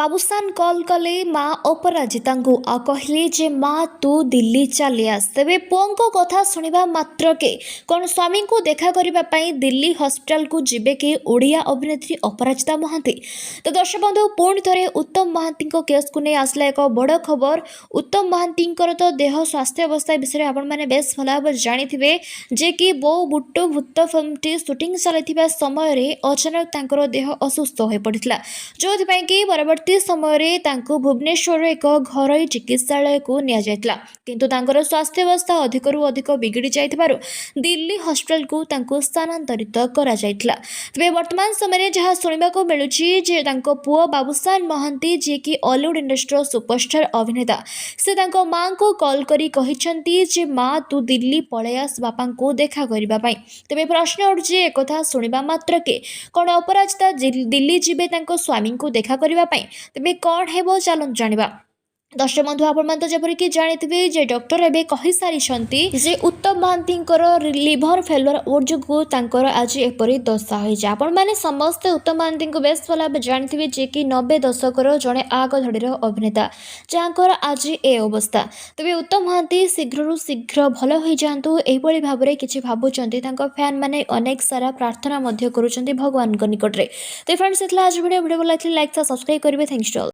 बाबूसान call कले माँ अपराजिता आ कहले जे माँ तू दिल्ली चली आस तेरे पुओं कथा शुणा मात्रके कौन स्वामी को देखा करने दिल्ली हॉस्पिटल को जीवे कि ओडिया अभिनेत्री अपराजिता महांती। तो दर्शक बंधु पुणी थे उत्तम महांती केस को नहीं आसला एक बड़ खबर। उत्तम महांती तो देह स्वास्थ्य अवस्था विषय आपने बेस भल भाव जानी जे कि बो बुट्टू भूत फिल्म टी सुटिंग चलता समय अचानक तांकर देह असुस्थ हो पड़ा जो कि परवर्ती समय भुवनेश्वर एक घरोई चिकित्सालय को निया किंतु तांकर स्वास्थ्य अवस्था अधिकरू अधिक बिगड़ी जाइथिबारु दिल्ली हॉस्पिटल को स्थानांतरित करा जाइथिला। तबे वर्तमान समय जहां सुनिबा को मिलुची जे तांको पुओ बाबूसान महांती जे कि हॉलीवुड इंडस्ट्री सुपरस्टार अभिनेता से तांको मां को कॉल करी कहिसंती जे मां तू दिल्ली पळे आस बापा को देखा करबा पई। तबे प्रश्न उठुची एक कथा सुनिबा मात्रके कोन अपराजिता दिल्ली जिबे तांको स्वामी को देखा करबा पई। तबे कौन हेबो चलन जानिबा। दर्शक बंधु आपण तो जपरिक जानी जे डॉक्टर एवं कही सारी जे उत्तम महांती लिभर फेलुअर ओर जो आज एपरी दशा आपण मैंने समस्ते उत्तम महांती को बेस भल भाव जानी जे कि 90 दशकर जड़े आग धड़ीर अभिनेता जहाँकर आज ए अवस्था। तेज उत्तम महांती शीघ्र शीघ्र भल हो जातु यही भाव में किसी भावुंट फैन मैंने अनेक सारा प्रार्थना करुँच भगवान निकट में। तो फ्रेंड्स आज वीडियो भल लाइक सब्सक्राइब करेंगे। Thanks to all.